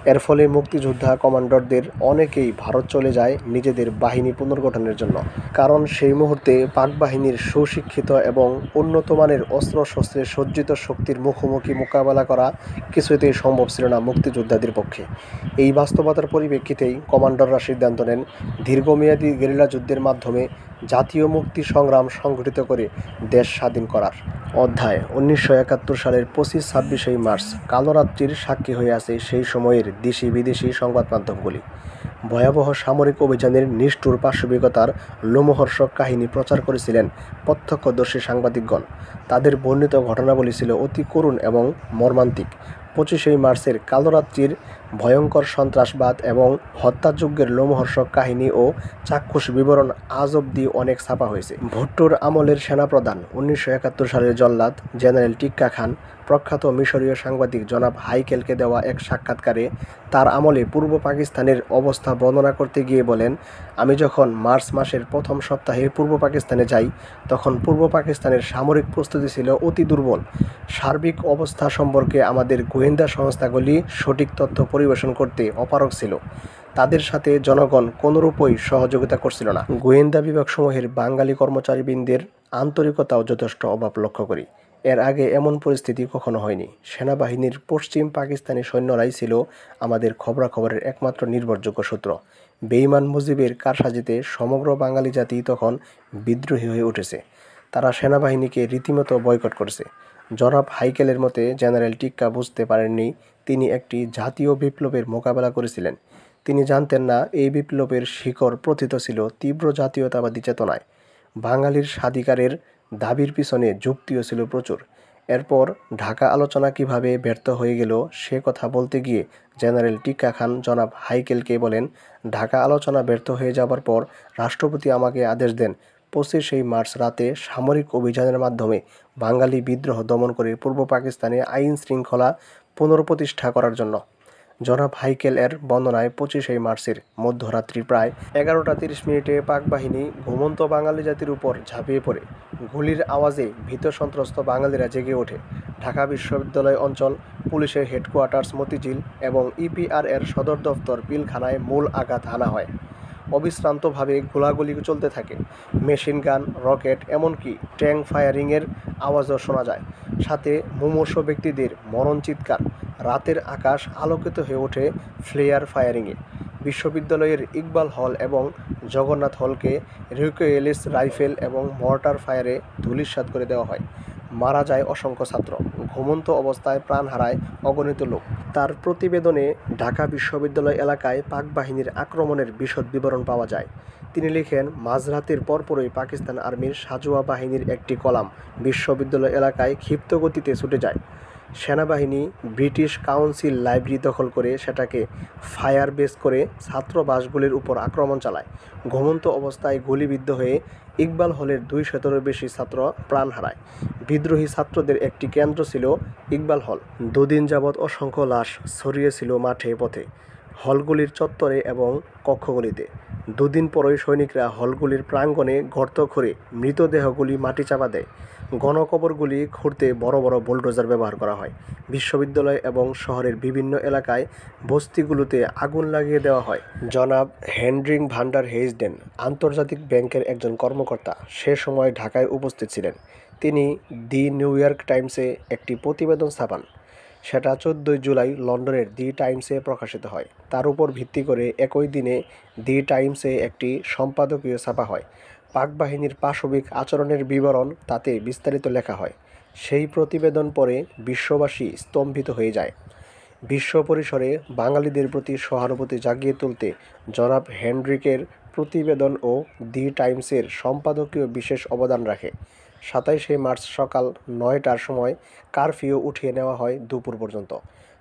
এর ফলে মুক্তিযোদ্ধা কমান্ডারদের অনেকেই ভারত চলে যায় নিজেদের বাহিনী পুনর্গঠনের জন্য। কারণ সেই মুহূর্তে পাক বাহিনীর সুশিক্ষিত এবং উন্নত মানের অস্ত্রশস্ত্রে সজ্জিত শক্তির মুখোমুখি মোকাবেলা করা কিছুতেই সম্ভব ছিল না মুক্তিযোদ্ধাদের পক্ষে। এই বাস্তবতার পরিপ্রেক্ষিতেই কমান্ডাররা সিদ্ধান্ত নেন দীর্ঘমেয়াদী গেরিলা যুদ্ধের মাধ্যমে জাতীয় মুক্তি সংগ্রাম সংগঠিত করে দেশ স্বাধীন করার। অধ্যায় 1971 সালের 25-26 মার্চ কালো রাত্রির সাক্ষী হয়ে আছে সেই সময়ের দেশি বিদেশি সংবাদ মাধ্যমগুলি। ভয়াবহ সামরিক অভিযানের নিষ্ঠুর পাশবিকতার লোমহর্ষক কাহিনী প্রচার করেছিলেন প্রত্যক্ষদর্শী সাংবাদিকগণ। তাদের বর্ণিত ঘটনাবলী ছিল অতি করুণ এবং মর্মান্তিক। 25 মার্চের কালো রাত্রির ভয়ঙ্কর সন্ত্রাসবাদ এবং হত্যাযজ্ঞের লোমহর্ষক কাহিনী ও চাক্ষুষ বিবরণ আজ অবধি অনেক ছাপা হয়েছে। ভুট্টোর আমলের সেনাপ্রধান 1971 সালের জল্লাদ জেনারেল টিক্কা খান প্রখ্যাত মিশরীয় সাংবাদিক জনাব হাইকেলকে দেওয়া এক সাক্ষাৎকারে তার আমলে পূর্ব পাকিস্তানের অবস্থা বর্ণনা করতে গিয়ে বলেন, আমি যখন মার্চ মাসের প্রথম সপ্তাহে পূর্ব পাকিস্তানে যাই তখন পূর্ব পাকিস্তানের সামরিক প্রস্তুতি ছিল অতি দুর্বল। সার্বিক অবস্থা সম্পর্কে আমাদের গোয়েন্দা সংস্থাগুলি সঠিক তথ্য পরিবেশন করতে অপারগ ছিল। তাদের সাথে জনগণ কোনোরূপই সহযোগিতা করছিল না। গোয়েন্দা বিভাগসমূহের বাঙালি কর্মচারীবৃন্দের আন্তরিকতাও যথেষ্ট অভাব লক্ষ্য করি। এর আগে এমন পরিস্থিতি কখনো হয়নি। সেনাবাহিনীর পশ্চিম পাকিস্তানি সৈন্যরাই ছিল আমাদের খবরাখবরের একমাত্র নির্ভরযোগ্য সূত্র। বেঈমান মুজিবের কারসাজিতে সমগ্র বাঙালি জাতি তখন বিদ্রোহী হয়ে উঠেছে। তারা সেনাবাহিনীকে রীতিমতো বয়কট করেছে। জনাব হাইকেলের মতে জেনারেল টিক্কা বুঝতে পারেননি তিনি একটি জাতীয় বিপ্লবের মোকাবেলা করেছিলেন। তিনি জানতেন না এই বিপ্লবের শিকড় প্রথিত ছিল তীব্র জাতীয়তাবাদী চেতনায়। বাঙালির স্বাধিকারের দাবির পিছনে যুক্তিও ছিল প্রচুর। এরপর ঢাকা আলোচনা কিভাবে ব্যর্থ হয়ে গেল সে কথা বলতে গিয়ে জেনারেল টিক্কা খান জনাব হাইকেলকে বলেন, ঢাকা আলোচনা ব্যর্থ হয়ে যাবার পর রাষ্ট্রপতি আমাকে আদেশ দেন 25 মার্চ রাতে সামরিক অভিযানের মাধ্যমে বাঙালি বিদ্রোহ দমন করে পূর্ব পাকিস্তানে আইন শৃঙ্খলা পুনঃপ্রতিষ্ঠা করার জন্য। জনাব হাইকেল এর বর্ণনায় 25 মার্চের মধ্যরাত্রি প্রায় 11:30 পাক বাহিনী ঘুমন্ত বাঙালি জাতির উপর ঝাঁপিয়ে পড়ে। গুলির আওয়াজে ভীত সন্ত্রস্ত বাঙালিরা জেগে ওঠে। ঢাকা বিশ্ববিদ্যালয় অঞ্চল পুলিশের হেডকোয়ার্টার্স মতিঝিল এবং ইপিআর এর সদর দফতর পিলখানায় মূল আঘাত হানা হয়। অবিশ্রান্তভাবে গোলাগুলি চলতে থাকে। মেশিন গান, রকেট, এমনকি ট্যাঙ্ক ফায়ারিংয়ের আওয়াজও শোনা যায়। সাথে মুমূর্ষ ব্যক্তিদের মরণ চিৎকার। রাতের আকাশ আলোকিত হয়ে ওঠে ফ্লেয়ার ফায়ারিংয়ে। বিশ্ববিদ্যালয়ের ইকবাল হল এবং জগন্নাথ হলকে রিকোয়েললেস রাইফেল এবং মর্টার ফায়ারে ধূলিসাৎ করে দেওয়া হয়। মারা যায় অসংখ্য ছাত্র। ঘুমন্ত অবস্থায় প্রাণ হারায় অগণিত লোক। তার প্রতিবেদনে ঢাকা বিশ্ববিদ্যালয় এলাকায় পাক বাহিনীর আক্রমণের বিশদ বিবরণ পাওয়া যায়। তিনি লিখেন, মাঝরাতের পরপরই পাকিস্তান আর্মির সাঁজোয়া বাহিনীর একটি কলাম বিশ্ববিদ্যালয় এলাকায় ক্ষিপ্ত গতিতে ছুটে যায়। সেনাবাহিনী ব্রিটিশ কাউন্সিল লাইব্রেরি দখল করে সেটাকে ফায়ার বেস করে ছাত্রবাসগুলির উপর আক্রমণ চালায়। ঘুমন্ত অবস্থায় গুলিবিদ্ধ হয়ে ইকবাল হলের 200-এরও বেশি ছাত্র প্রাণ হারায়। বিদ্রোহী ছাত্রদের একটি কেন্দ্র ছিল ইকবাল হল। দুদিন যাবৎ অসংখ্য লাশ ছড়িয়েছিল মাঠে পথে, হলগুলির চত্বরে এবং কক্ষগুলিতে। দুদিন পরই সৈনিকরা হলগুলির প্রাঙ্গণে গর্ত খুঁড়ে মৃতদেহগুলি মাটি চাপা দেয়। গণকবরগুলি খুঁড়তে বড় বড় বুলডোজার ব্যবহার করা হয়। বিশ্ববিদ্যালয় এবং শহরের বিভিন্ন এলাকায় বস্তিগুলোতে আগুন লাগিয়ে দেওয়া হয়। জনাব হেনরিক ভান্ডার হেইজডেন আন্তর্জাতিক ব্যাংকের একজন কর্মকর্তা সে সময় ঢাকায় উপস্থিত ছিলেন। তিনি দি নিউ ইয়র্ক টাইমসে একটি প্রতিবেদন ছাপান। সেটা 14 জুলাই লন্ডনের দি টাইমসে প্রকাশিত হয়। তার উপর ভিত্তি করে একই দিনে দি টাইমসে একটি সম্পাদকীয় ছাপা হয়। পাক বাহিনীর পাশবিক আচরণের বিবরণ তাতে বিস্তারিত লেখা হয়। সেই প্রতিবেদন পড়ে বিশ্ববাসী স্তম্ভিত হয়ে যায়। বিশ্ব পরিসরে বাঙালিদের প্রতি সহানুভূতি জাগিয়ে তুলতে জনাব হেনরিকের প্রতিবেদন ও দি টাইমসের সম্পাদকীয় বিশেষ অবদান রাখে। 27 মার্চ সকাল 9টার সময় কারফিউ উঠিয়ে নেওয়া হয় দুপুর পর্যন্ত।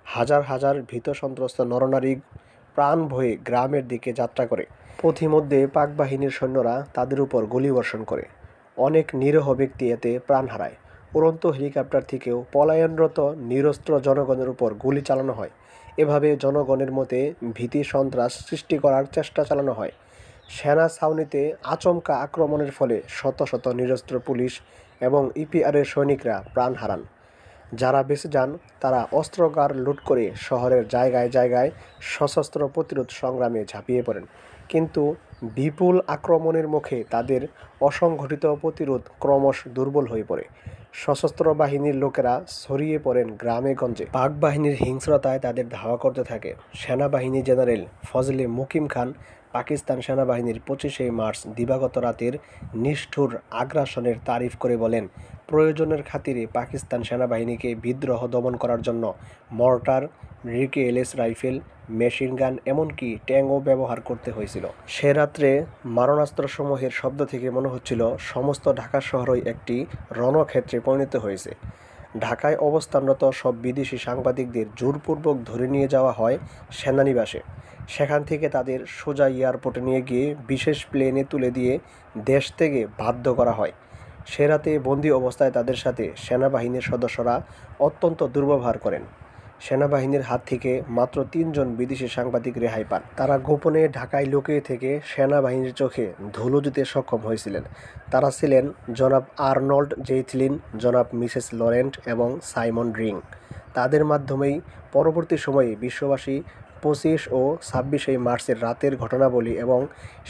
হাজার হাজার ভীত সন্ত্রস্ত নরনারী প্রাণ ভয়ে গ্রামের দিকে যাত্রা করে। পথিমধ্যে পাক বাহিনীর সৈন্যরা তাদের উপর গুলিবর্ষণ করে। অনেক নিরীহ ব্যক্তি এতে প্রাণ হারায়। উড়ন্ত হেলিকপ্টার থেকেও পলায়নরত নিরস্ত্র জনগণের উপর গুলি চালানো হয়। এভাবে জনগণের মধ্যে ভীতি সন্ত্রাস সৃষ্টি করার চেষ্টা চালানো হয়। সেনা ছাউনিতে আচমকা আক্রমণের ফলে শত শত নিরস্ত্র পুলিশ এবং ইপিআরের সৈনিকরা প্রাণ হারান। যারা বেঁচে যান তারা অস্ত্রাগার লুট করে শহরের জায়গায় জায়গায় সশস্ত্র প্রতিরোধ সংগ্রামে ঝাঁপিয়ে পড়েন। কিন্তু বিপুল আক্রমণের মুখে তাদের অসংগঠিত প্রতিরোধ ক্রমশ দুর্বল হয়ে পড়ে। সশস্ত্র বাহিনীর লোকেরা ছড়িয়ে পড়েন গ্রামে গঞ্জে। পাক বাহিনীর হিংস্রতায় তাদের ধাওয়া করতে থাকে। সেনাবাহিনী জেনারেল ফজলে মুকিম খান পাকিস্তান সেনাবাহিনীর 25 মার্চ দিবাগত রাতের নিষ্ঠুর আগ্রাসনের তারিফ করে বলেন, প্রয়োজনের খাতিরে পাকিস্তান সেনাবাহিনীকে বিদ্রোহ দমন করার জন্য mortar, recoilless rifle, machine gun, এমনকি ট্যাঙ্কও ব্যবহার করতে হয়েছিল। সে রাত্রে মারণাস্ত্রসমূহের শব্দ থেকে মনে হচ্ছিল সমস্ত ঢাকা শহরই একটি রণক্ষেত্রে পরিণত হয়েছে। ঢাকায় অবস্থানরত সব বিদেশি সাংবাদিকদের জোরপূর্বক ধরে নিয়ে যাওয়া হয় সেনানিবাসে। সেখান থেকে তাদের সোজা এয়ারপোর্টে নিয়ে গিয়ে বিশেষ প্লেনে তুলে দিয়ে দেশ থেকে বাধ্য করা হয়। সে রাতে বন্দী অবস্থায় তাদের সাথে সেনাবাহিনীর সদস্যরা অত্যন্ত দুর্ব্যবহার করেন। সেনাবাহিনীর হাত থেকে মাত্র 3 জন বিদেশি সাংবাদিক রেহাই পান। তারা গোপনে ঢাকায় লুকিয়ে থেকে সেনাবাহিনীর চোখে ধুলো দিতে সক্ষম হয়েছিলেন। তারা ছিলেন জনাব আর্নল্ড জেইথলিন, জনাব মিসেস লরেন্ট এবং সাইমন রিং। তাদের মাধ্যমেই পরবর্তী সময়ে বিশ্ববাসী 25 ও 26 মার্চের রাতের ঘটনাবলী এবং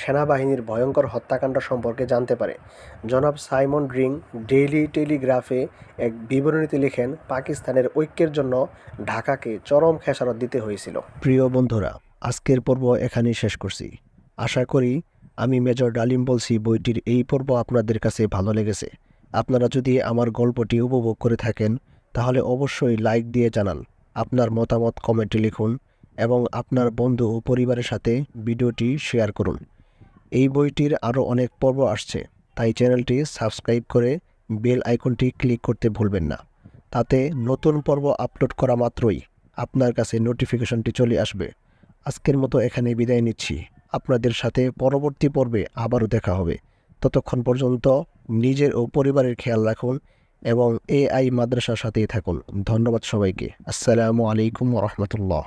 সেনাবাহিনীর ভয়ঙ্কর হত্যাকাণ্ড সম্পর্কে জানতে পারে। জনাব সাইমন রিং ডেইলি টেলিগ্রাফে এক বিবরণীতে লিখেন, পাকিস্তানের ঐক্যের জন্য ঢাকাকে চরম খেসারত দিতে হয়েছিল। প্রিয় বন্ধুরা, আজকের পর্ব এখানেই শেষ করছি। আশা করি আমি মেজর ডালিম বলছি বইটির এই পর্ব আপনাদের কাছে ভালো লেগেছে। আপনারা যদি আমার গল্পটি উপভোগ করে থাকেন তাহলে অবশ্যই লাইক দিয়ে জানান। আপনার মতামত কমেন্টে লিখুন এবং আপনার বন্ধু ও পরিবারের সাথে ভিডিওটি শেয়ার করুন। এই বইটির আরও অনেক পর্ব আসছে, তাই চ্যানেলটি সাবস্ক্রাইব করে বেল আইকনটি ক্লিক করতে ভুলবেন না। তাতে নতুন পর্ব আপলোড করা মাত্রই আপনার কাছে নোটিফিকেশনটি চলে আসবে। আজকের মতো এখানে বিদায় নিচ্ছি। আপনাদের সাথে পরবর্তী পর্বে আবারও দেখা হবে। ততক্ষণ পর্যন্ত নিজের ও পরিবারের খেয়াল রাখুন এবং AI মাদ্রাসার সাথেই থাকুন। ধন্যবাদ সবাইকে। আসসালামু আলাইকুম ওয়া রাহমাতুল্লাহ।